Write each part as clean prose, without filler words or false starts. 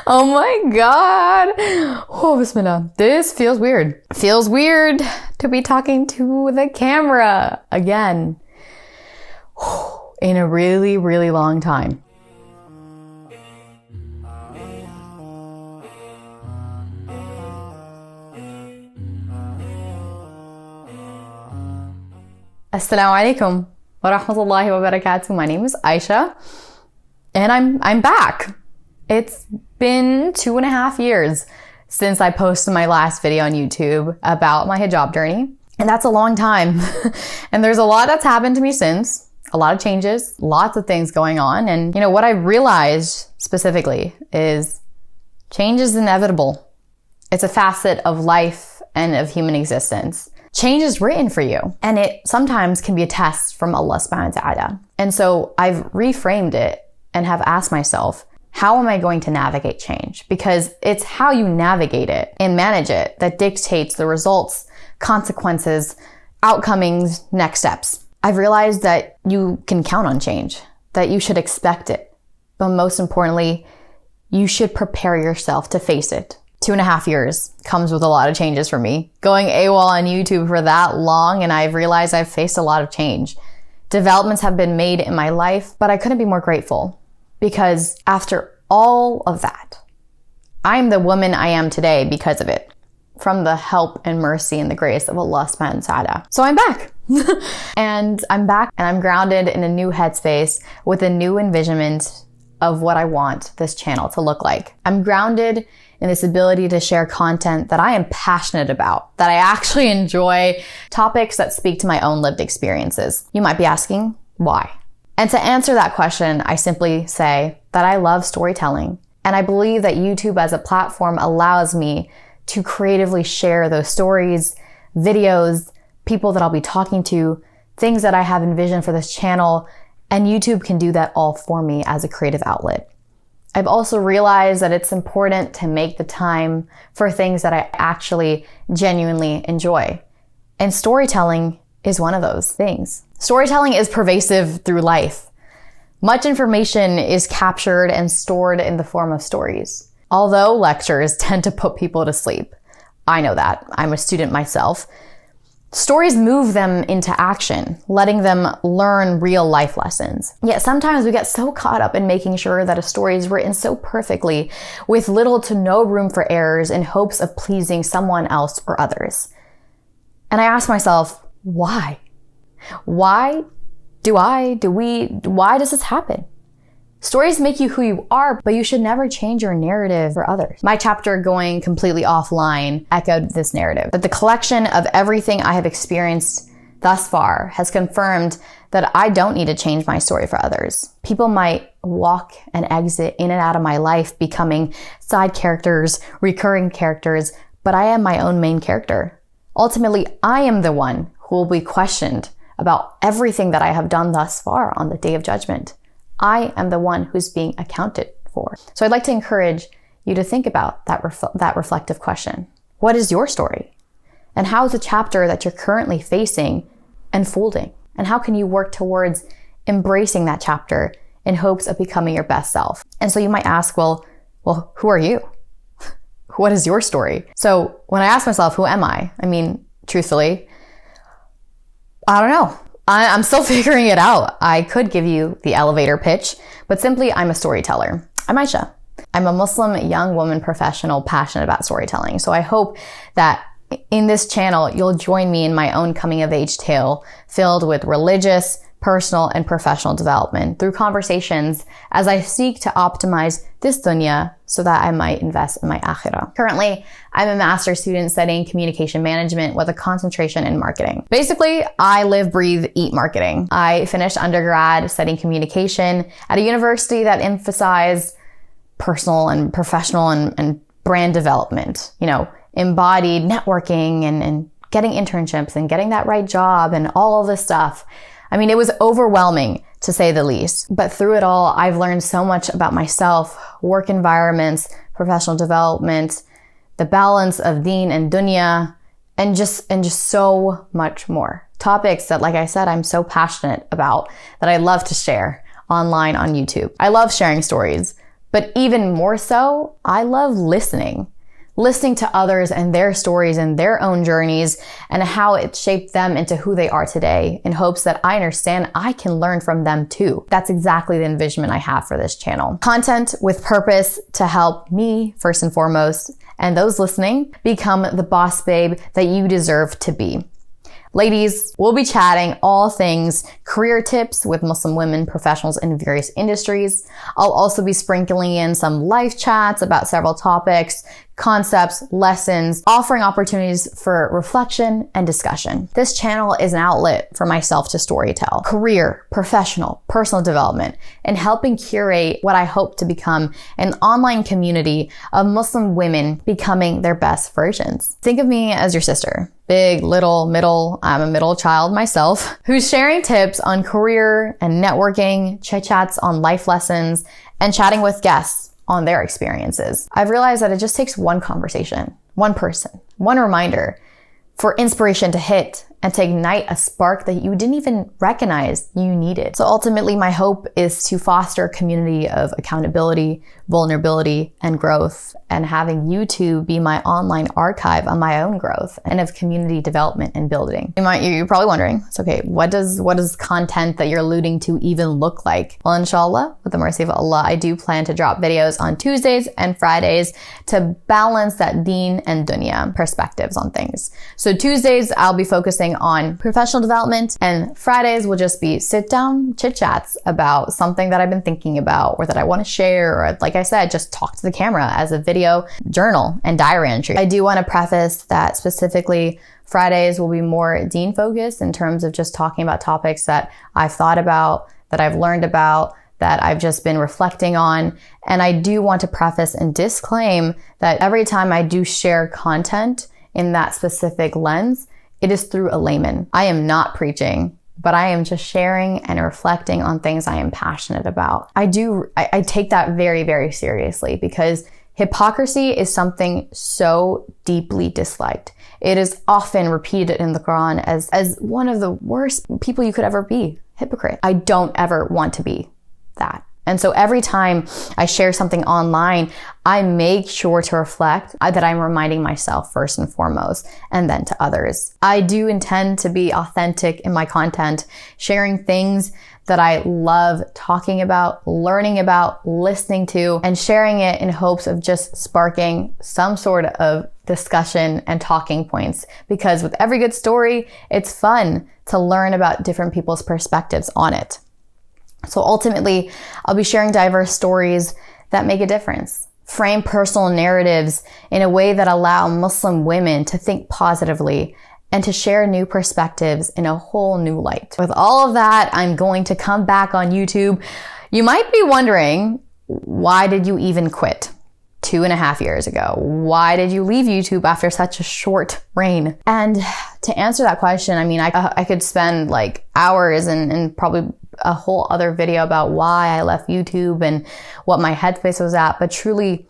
Oh my God. Oh, bismillah. This feels weird. Feels weird to be talking to the camera again in a really, really long time. Assalamu alaikum wa rahmatullahi wa barakatuh. My name is Aisha and I'm back. It's been 2.5 years since I posted my last video on YouTube about my hijab journey. And that's a long time. And there's a lot that's happened to me since, a lot of changes, lots of things going on. And you know, what I realized specifically is change is inevitable. It's a facet of life and of human existence. Change is written for you, and it sometimes can be a test from Allah subhanahu wa ta'ala. And so I've reframed it and have asked myself, how am I going to navigate change? Because it's how you navigate it and manage it that dictates the results, consequences, outcomings, next steps. I've realized that you can count on change, that you should expect it. But most importantly, you should prepare yourself to face it. 2.5 years comes with a lot of changes for me. Going AWOL on YouTube for that long, and I've realized I've faced a lot of change. Developments have been made in my life, but I couldn't be more grateful because after all of that, I'm the woman I am today because of it, from the help and mercy and the grace of Allah subhanahu wa ta'ala. So I'm back. And I'm back and I'm grounded in a new headspace with a new envisionment of what I want this channel to look like. I'm grounded in this ability to share content that I am passionate about, that I actually enjoy, topics that speak to my own lived experiences. You might be asking, why? And to answer that question, I simply say that I love storytelling. And I believe that YouTube as a platform allows me to creatively share those stories, videos, people that I'll be talking to, things that I have envisioned for this channel, and YouTube can do that all for me as a creative outlet. I've also realized that it's important to make the time for things that I actually genuinely enjoy. And storytelling is one of those things. Storytelling is pervasive through life. Much information is captured and stored in the form of stories. Although lectures tend to put people to sleep, I know that. I'm a student myself. Stories move them into action, letting them learn real life lessons. Yet sometimes we get so caught up in making sure that a story is written so perfectly, with little to no room for errors in hopes of pleasing someone else or others. And I ask myself, why? Why does this happen? Stories make you who you are, but you should never change your narrative for others. My chapter going completely offline echoed this narrative, that the collection of everything I have experienced thus far has confirmed that I don't need to change my story for others. People might walk and exit in and out of my life, becoming side characters, recurring characters, but I am my own main character. Ultimately, I am the one who will be questioned about everything that I have done thus far on the Day of Judgment. I am the one who's being accounted for. So I'd like to encourage you to think about that reflective question. What is your story? And how is the chapter that you're currently facing unfolding? And how can you work towards embracing that chapter in hopes of becoming your best self? And so you might ask, well, who are you? What is your story? So when I ask myself, who am I? I mean, truthfully, I don't know. I'm still figuring it out. I could give you the elevator pitch, but simply I'm a storyteller. I'm Aisha. I'm a Muslim young woman professional passionate about storytelling. So I hope that in this channel, you'll join me in my own coming of age tale filled with religious, personal, and professional development through conversations as I seek to optimize this dunya so that I might invest in my akhirah. Currently, I'm a master's student studying communication management with a concentration in marketing. Basically, I live, breathe, eat marketing. I finished undergrad studying communication at a university that emphasized personal and professional and brand development, embodied networking and getting internships and getting that right job and all of this stuff. I mean, it was overwhelming to say the least, but through it all, I've learned so much about myself, work environments, professional development, the balance of deen and dunya, and just so much more. Topics that, like I said, I'm so passionate about that I love to share online on YouTube. I love sharing stories, But even more so, I love listening to others and their stories and their own journeys and how it shaped them into who they are today, in hopes that I understand I can learn from them too. That's exactly the envisionment I have for this channel. Content with purpose to help me, first and foremost, and those listening, become the boss babe that you deserve to be. Ladies, we'll be chatting all things career tips with Muslim women professionals in various industries. I'll also be sprinkling in some life chats about several topics, concepts, lessons, offering opportunities for reflection and discussion. This channel is an outlet for myself to storytell, career, professional, personal development, and helping curate what I hope to become an online community of Muslim women becoming their best versions. Think of me as your sister. Big, little, middle, I'm a middle child myself, who's sharing tips on career and networking, chit-chats on life lessons, and chatting with guests on their experiences. I've realized that it just takes one conversation, one person, one reminder for inspiration to hit and to ignite a spark that you didn't even recognize you needed. So ultimately, my hope is to foster a community of accountability, vulnerability, and growth, and having YouTube be my online archive on my own growth and of community development and building. You're probably wondering, it's okay, what does content that you're alluding to even look like? Well, inshallah, with the mercy of Allah, I do plan to drop videos on Tuesdays and Fridays to balance that deen and dunya perspectives on things. So Tuesdays, I'll be focusing on professional development, and Fridays will just be sit down chit chats about something that I've been thinking about or that I want to share, or like I said, just talk to the camera as a video journal and diary entry. I do want to preface that specifically Fridays will be more deen focused in terms of just talking about topics that I've thought about, that I've learned about, that I've just been reflecting on. And I do want to preface and disclaim that every time I do share content in that specific lens, it is through a layman. I am not preaching, but I am just sharing and reflecting on things I am passionate about. I take that very, very seriously, because hypocrisy is something so deeply disliked. It is often repeated in the Quran as one of the worst people you could ever be, hypocrite. I don't ever want to be that. And so every time I share something online, I make sure to reflect that I'm reminding myself first and foremost, and then to others. I do intend to be authentic in my content, sharing things that I love talking about, learning about, listening to, and sharing it in hopes of just sparking some sort of discussion and talking points. Because with every good story, it's fun to learn about different people's perspectives on it. So ultimately, I'll be sharing diverse stories that make a difference, frame personal narratives in a way that allow Muslim women to think positively and to share new perspectives in a whole new light. With all of that, I'm going to come back on YouTube. You might be wondering, why did you even quit 2.5 years ago? Why did you leave YouTube after such a short reign? And to answer that question, I mean, I could spend like hours and probably a whole other video about why I left YouTube and what my headspace was at. But truly,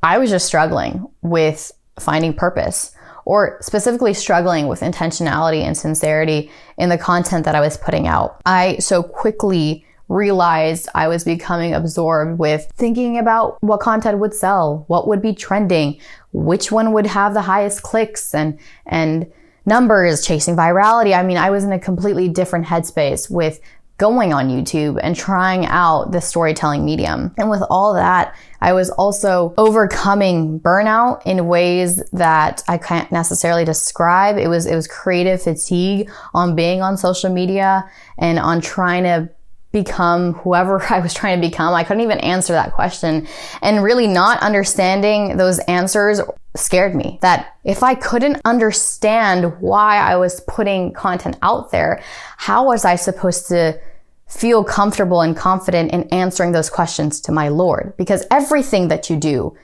I was just struggling with finding purpose, or specifically struggling with intentionality and sincerity in the content that I was putting out. I so quickly realized I was becoming absorbed with thinking about what content would sell, what would be trending, which one would have the highest clicks and numbers, chasing virality. I mean, I was in a completely different headspace with going on YouTube and trying out the storytelling medium. And with all that, I was also overcoming burnout in ways that I can't necessarily describe. It was creative fatigue on being on social media and on trying to become whoever I was trying to become. I couldn't even answer that question. And really not understanding those answers scared me. That if I couldn't understand why I was putting content out there, how was I supposed to feel comfortable and confident in answering those questions to my Lord? Because everything that you do,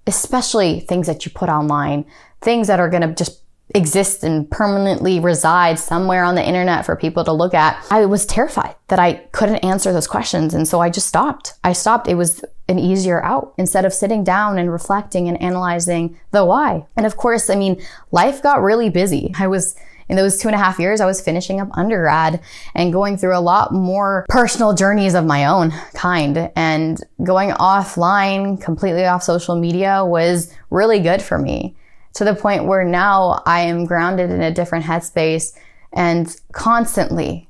especially things that you put online, things that are going to just exist and permanently reside somewhere on the internet for people to look at, I was terrified that I couldn't answer those questions. And so I just stopped. It was an easier out instead of sitting down and reflecting and analyzing the why. And of course, I mean, life got really busy. I was in those 2.5 years, I was finishing up undergrad and going through a lot more personal journeys of my own kind. And going offline, completely off social media, was really good for me, to the point where now I am grounded in a different headspace and constantly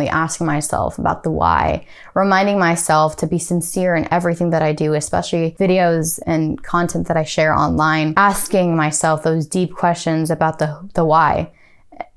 asking myself about the why, reminding myself to be sincere in everything that I do, especially videos and content that I share online, asking myself those deep questions about the why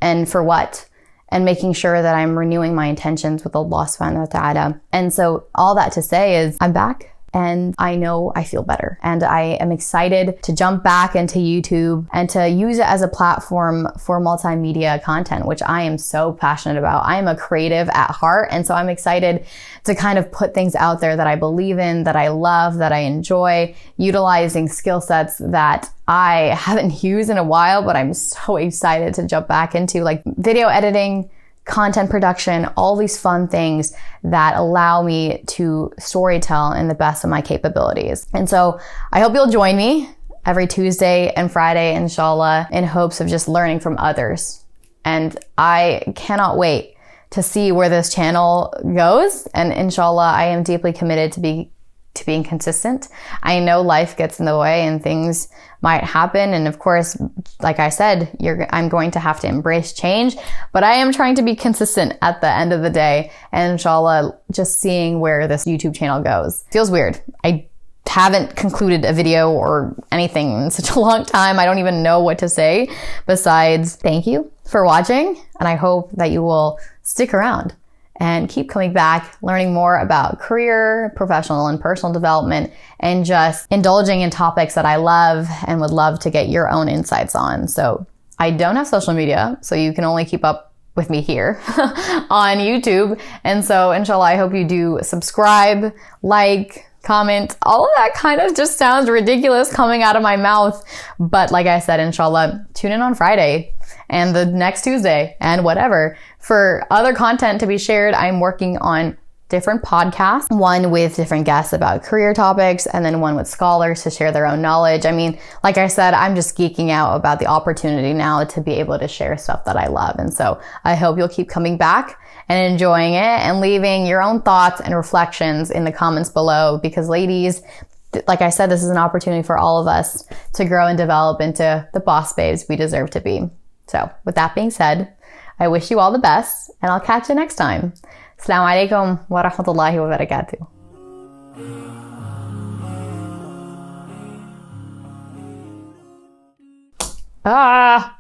and for what, and making sure that I'm renewing my intentions with Allah subhanahu wa ta'ala. And so all that to say is I'm back. And I know I feel better. And I am excited to jump back into YouTube and to use it as a platform for multimedia content, which I am so passionate about. I am a creative at heart. And so I'm excited to kind of put things out there that I believe in, that I love, that I enjoy, utilizing skill sets that I haven't used in a while, but I'm so excited to jump back into, like video editing, content production, all these fun things that allow me to storytell in the best of my capabilities. And so I hope you'll join me every Tuesday and Friday, inshallah, in hopes of just learning from others. And I cannot wait to see where this channel goes. And inshallah, I am deeply committed to being consistent. I know life gets in the way and things might happen. And of course, like I said, I'm going to have to embrace change, but I am trying to be consistent at the end of the day. And inshallah, just seeing where this YouTube channel goes. Feels weird. I haven't concluded a video or anything in such a long time. I don't even know what to say besides thank you for watching. And I hope that you will stick around and keep coming back, learning more about career, professional, and personal development, and just indulging in topics that I love and would love to get your own insights on. So I don't have social media, so you can only keep up with me here on YouTube. And so inshallah, I hope you do subscribe, like, comment. All of that kind of just sounds ridiculous coming out of my mouth. But like I said, inshallah, tune in on Friday and the next Tuesday and whatever for other content to be shared. I'm working on different podcasts, one with different guests about career topics, and then one with scholars to share their own knowledge. I mean, like I said, I'm just geeking out about the opportunity now to be able to share stuff that I love. And so I hope you'll keep coming back and enjoying it and leaving your own thoughts and reflections in the comments below, because ladies, like I said, this is an opportunity for all of us to grow and develop into the boss babes we deserve to be. So with that being said, I wish you all the best, and I'll catch you next time. Assalamu alaikum wa rahmatullahi wa barakatuh.